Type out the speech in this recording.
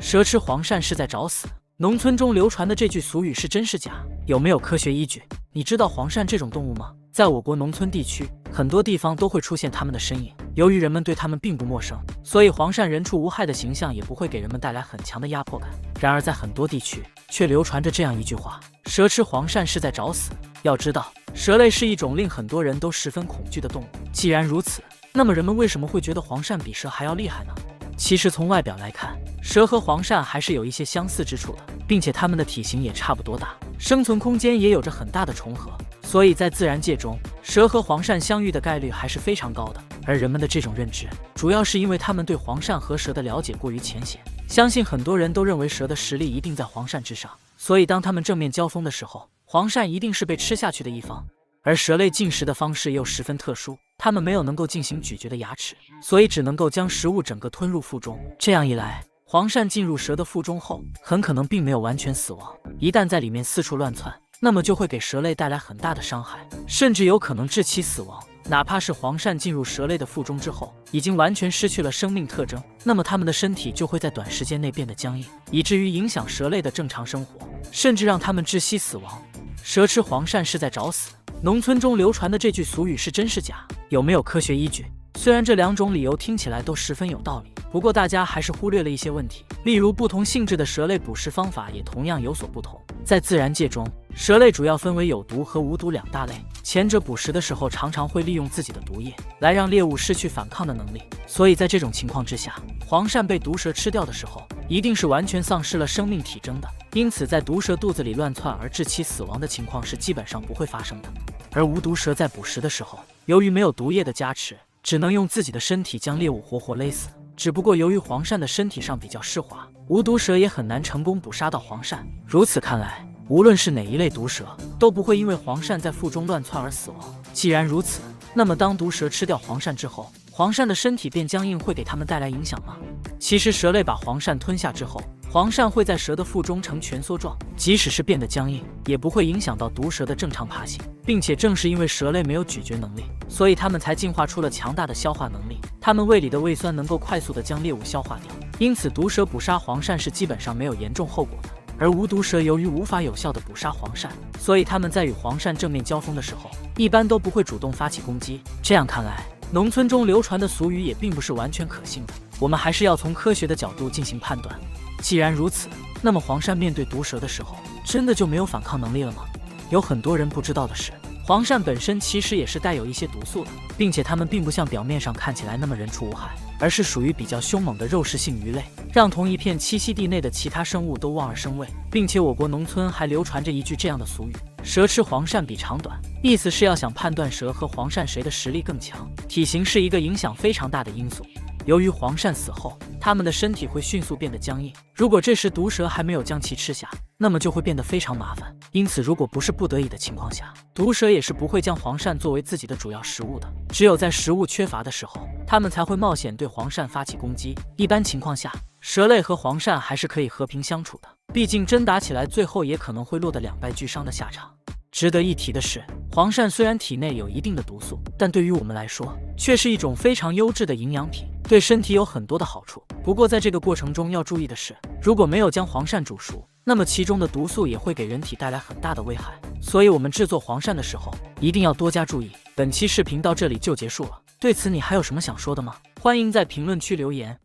蛇吃黄鳝是在找死。农村中流传的这句俗语是真是假？有没有科学依据？你知道黄鳝这种动物吗？在我国农村地区，很多地方都会出现它们的身影。由于人们对它们并不陌生，所以黄鳝人畜无害的形象也不会给人们带来很强的压迫感。然而在很多地区却流传着这样一句话：蛇吃黄鳝是在找死。要知道，蛇类是一种令很多人都十分恐惧的动物。既然如此，那么人们为什么会觉得黄鳝比蛇还要厉害呢？其实从外表来看，蛇和黄鳝还是有一些相似之处的，并且它们的体型也差不多大，生存空间也有着很大的重合，所以在自然界中，蛇和黄鳝相遇的概率还是非常高的。而人们的这种认知，主要是因为他们对黄鳝和蛇的了解过于浅显，相信很多人都认为蛇的实力一定在黄鳝之上，所以当他们正面交锋的时候，黄鳝一定是被吃下去的一方。而蛇类进食的方式又十分特殊，它们没有能够进行咀嚼的牙齿，所以只能够将食物整个吞入腹中。这样一来，黄鳝进入蛇的腹中后，很可能并没有完全死亡，一旦在里面四处乱窜，那么就会给蛇类带来很大的伤害，甚至有可能致其死亡。哪怕是黄鳝进入蛇类的腹中之后，已经完全失去了生命特征，那么它们的身体就会在短时间内变得僵硬，以至于影响蛇类的正常生活，甚至让它们窒息死亡。蛇吃黄鳝是在找死。农村中流传的这句俗语是真是假？有没有科学依据？虽然这两种理由听起来都十分有道理，不过大家还是忽略了一些问题，例如不同性质的蛇类捕食方法也同样有所不同。在自然界中，蛇类主要分为有毒和无毒两大类，前者捕食的时候常常会利用自己的毒液来让猎物失去反抗的能力，所以在这种情况之下，黄鳝被毒蛇吃掉的时候，一定是完全丧失了生命体征的，因此在毒蛇肚子里乱窜而致其死亡的情况是基本上不会发生的。而无毒蛇在捕食的时候，由于没有毒液的加持，只能用自己的身体将猎物活活勒死。只不过由于黄鳝的身体上比较湿滑，无毒蛇也很难成功捕杀到黄鳝。如此看来，无论是哪一类毒蛇，都不会因为黄鳝在腹中乱窜而死亡。既然如此，那么当毒蛇吃掉黄鳝之后，黄鳝的身体变僵硬会给它们带来影响吗？其实蛇类把黄鳝吞下之后，黄鳝会在蛇的腹中呈蜷缩状，即使是变得僵硬，也不会影响到毒蛇的正常爬行，并且正是因为蛇类没有咀嚼能力，所以它们才进化出了强大的消化能力，它们胃里的胃酸能够快速地将猎物消化掉，因此毒蛇捕杀黄鳝是基本上没有严重后果的。而无毒蛇由于无法有效地捕杀黄鳝，所以它们在与黄鳝正面交锋的时候，一般都不会主动发起攻击。这样看来，农村中流传的俗语也并不是完全可信的，我们还是要从科学的角度进行判断。既然如此，那么黄鳝面对毒蛇的时候，真的就没有反抗能力了吗？有很多人不知道的是，黄鳝本身其实也是带有一些毒素的，并且它们并不像表面上看起来那么人畜无害，而是属于比较凶猛的肉食性鱼类，让同一片栖息地内的其他生物都望而生畏。并且我国农村还流传着一句这样的俗语：蛇吃黄鳝比长短，意思是要想判断蛇和黄鳝谁的实力更强，体型是一个影响非常大的因素。由于黄鳝死后，它们的身体会迅速变得僵硬，如果这时毒蛇还没有将其吃下，那么就会变得非常麻烦。因此如果不是不得已的情况下，毒蛇也是不会将黄鳝作为自己的主要食物的，只有在食物缺乏的时候，它们才会冒险对黄鳝发起攻击。一般情况下，蛇类和黄鳝还是可以和平相处的，毕竟真打起来最后也可能会落得两败俱伤的下场。值得一提的是，黄鳝虽然体内有一定的毒素，但对于我们来说却是一种非常优质的营养品，对身体有很多的好处。不过在这个过程中要注意的是，如果没有将黄鳝煮熟，那么其中的毒素也会给人体带来很大的危害，所以我们制作黄鳝的时候一定要多加注意。本期视频到这里就结束了，对此你还有什么想说的吗？欢迎在评论区留言。